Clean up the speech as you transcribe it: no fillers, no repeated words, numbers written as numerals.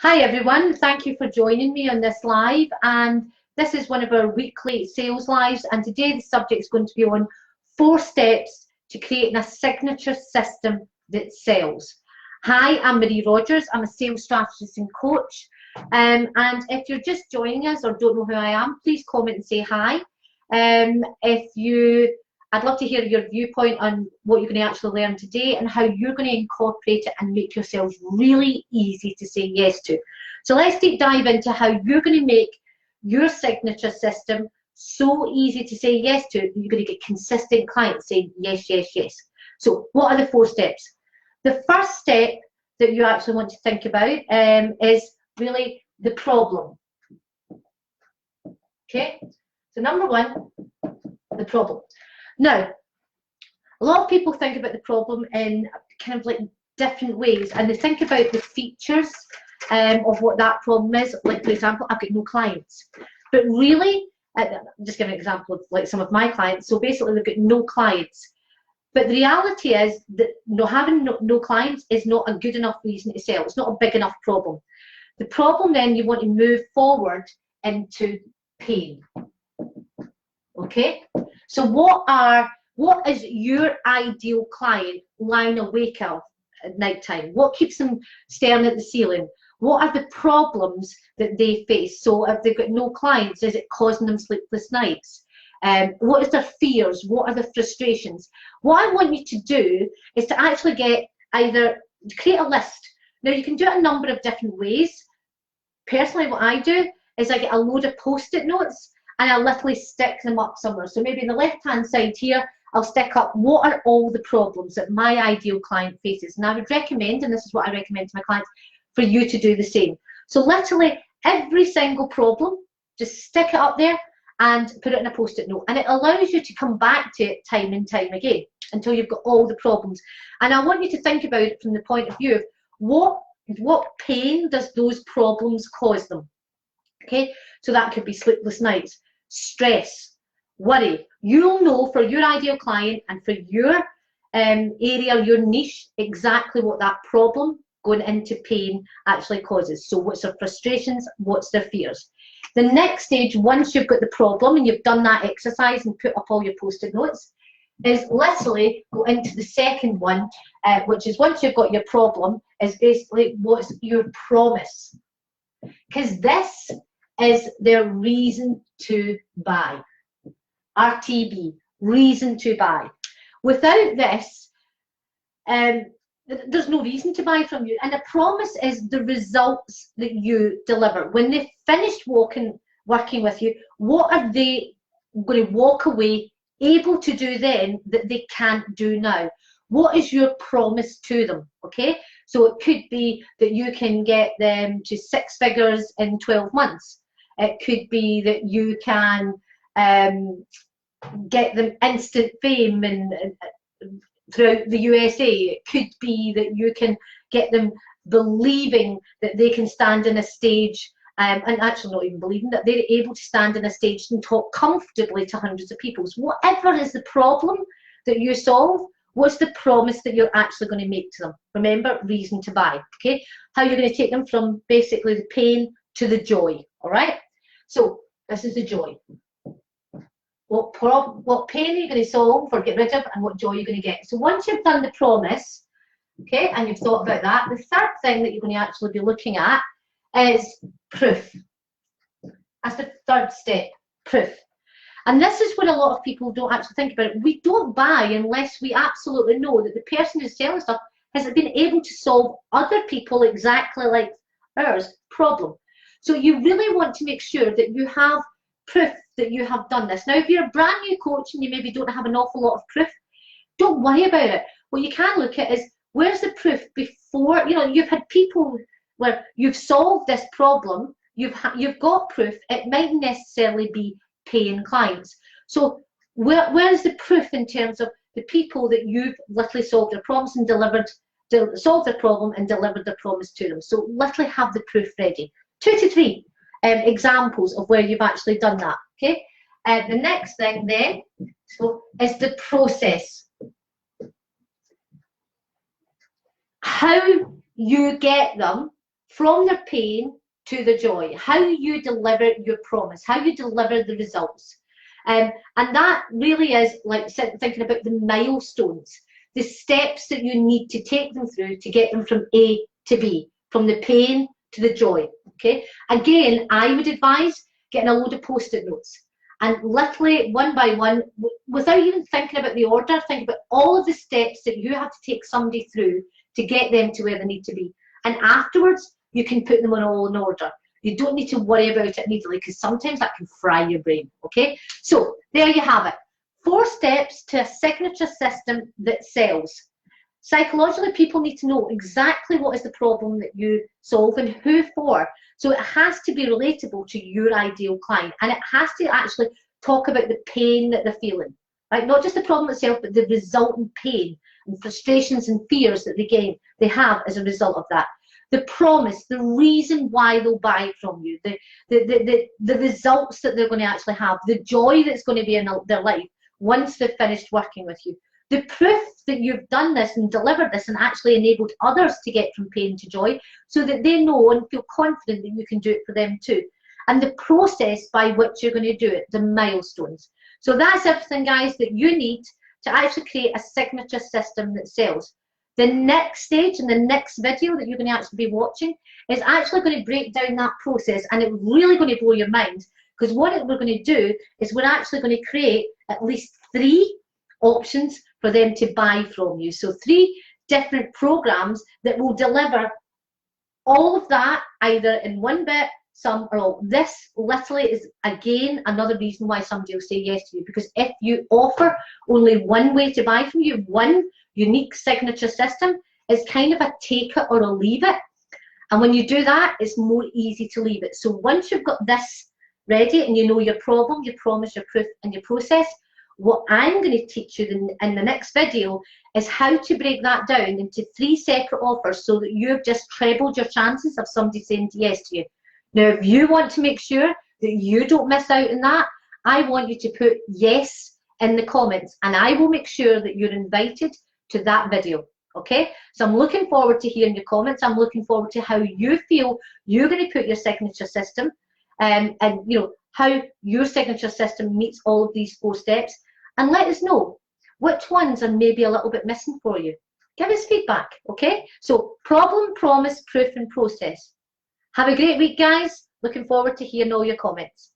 Hi everyone, thank you for joining me on this live, and this is one of our weekly sales lives, and today the subject is going to be on 4 steps to creating a signature system that sells. Hi, I'm Marie Rogers, I'm a sales strategist and coach, and if you're just joining us or don't know who I am, please comment and say hi. I'd love to hear your viewpoint on what you're going to actually learn today and how you're going to incorporate it and make yourself really easy to say yes to. So let's deep dive into how you're going to make your signature system so easy to say yes to that you're going to get consistent clients saying yes, yes, yes. So what are the 4 steps? The first step that you actually want to think about is really the problem. Okay, so number 1, the problem. Now, a lot of people think about the problem in kind of like different ways, and they think about the features of what that problem is. Like, for example, I've got no clients. But really, just give an example of like some of my clients. So basically, they've got no clients. But the reality is that having no clients is not a good enough reason to sell. It's not a big enough problem. The problem then you want to move forward into pain. Okay, so what is your ideal client lying awake at night time? What keeps them staring at the ceiling? What are the problems that they face? So if they've got no clients, is it causing them sleepless nights? What is their fears? What are the frustrations? What I want you to do is to actually create a list. Now you can do it a number of different ways. Personally, what I do is I get a load of post-it notes and I literally stick them up somewhere. So maybe in the left-hand side here, I'll stick up what are all the problems that my ideal client faces. And I would recommend, and this is what I recommend to my clients, for you to do the same. So literally every single problem, just stick it up there and put it in a post-it note. And it allows you to come back to it time and time again until you've got all the problems. And I want you to think about it from the point of view of what pain does those problems cause them? Okay, so that could be sleepless nights, stress, worry. You'll know for your ideal client and for your area, your niche, exactly what that problem going into pain actually causes. So what's their frustrations, what's their fears? The next stage, once you've got the problem and you've done that exercise and put up all your post-it notes, is literally go into the second one, which is once you've got your problem, is basically what's your promise. Because this is their reason to buy. RTB, reason to buy. Without this, there's no reason to buy from you. And a promise is the results that you deliver. When they've finished working with you, what are they going to walk away able to do then that they can't do now? What is your promise to them? Okay, so it could be that you can get them to 6 figures in 12 months. It could be that you can get them instant fame and throughout the USA. It could be that you can get them believing that they can stand on a stage, and actually not even believing that they're able to stand on a stage and talk comfortably to hundreds of people. So whatever is the problem that you solve, what's the promise that you're actually going to make to them? Remember, reason to buy. Okay, how you're going to take them from basically the pain to the joy. All right, so this is the joy. What pain are you going to solve or get rid of, and what joy you're going to get? So once you've done the promise, okay, and you've thought about that, the third thing that you're going to actually be looking at is proof. That's the third step, proof. And this is what a lot of people don't actually think about it. We don't buy unless we absolutely know that the person who's selling stuff has been able to solve other people exactly like ours problem. So you really want to make sure that you have proof that you have done this. Now, if you're a brand new coach and you maybe don't have an awful lot of proof, don't worry about it. What you can look at is, where's the proof before? You know, you've had people where you've solved this problem, you've got proof. It mightn't necessarily be paying clients. So where's the proof in terms of the people that you've literally solved their problems and solved their problem and delivered the promise to them? So literally have the proof ready. 2 to 3 examples of where you've actually done that. Okay. The next thing then is the process. How you get them from their pain to the joy, how you deliver your promise, how you deliver the results. And that really is like thinking about the milestones, the steps that you need to take them through to get them from A to B, from the pain to the joy. Okay, again, I would advise getting a load of post-it notes and literally one by one, without even thinking about the order, think about all of the steps that you have to take somebody through to get them to where they need to be. And afterwards, you can put them on all in order. You don't need to worry about it immediately, because sometimes that can fry your brain. Okay, so there you have it. 4 steps to a signature system that sells. Psychologically, people need to know exactly what is the problem that you solve and who for. So it has to be relatable to your ideal client, and it has to actually talk about the pain that they're feeling, right? Not just the problem itself, but the resultant pain and frustrations and fears that they have as a result of that. The promise, the reason why they'll buy it from you, the results that they're going to actually have, the joy that's going to be in their life once they've finished working with you. The proof that you've done this and delivered this and actually enabled others to get from pain to joy, so that they know and feel confident that you can do it for them too. And the process by which you're going to do it, the milestones. So that's everything, guys, that you need to actually create a signature system that sells. The next stage and the next video that you're going to actually be watching is actually going to break down that process, and it's really going to blow your mind, because what we're going to do is we're actually going to create at least 3 options for them to buy from you. So 3 different programs that will deliver all of that either in one bit, some or all. This literally is again another reason why somebody will say yes to you, because if you offer only one way to buy from you, one unique signature system, it's kind of a take it or a leave it. And when you do that, it's more easy to leave it. So once you've got this ready and you know your problem, your promise, your proof and your process, what I'm going to teach you in the next video is how to break that down into 3 separate offers, so that you've just trebled your chances of somebody saying yes to you. Now, if you want to make sure that you don't miss out on that, I want you to put yes in the comments, and I will make sure that you're invited to that video. Okay, so I'm looking forward to hearing your comments. I'm looking forward to how you feel you're going to put your signature system, and you know how your signature system meets all of these 4 steps, and let us know which ones are maybe a little bit missing for you. Give us feedback. Okay, so problem, promise, proof and process. Have a great week, guys. Looking forward to hearing all your comments.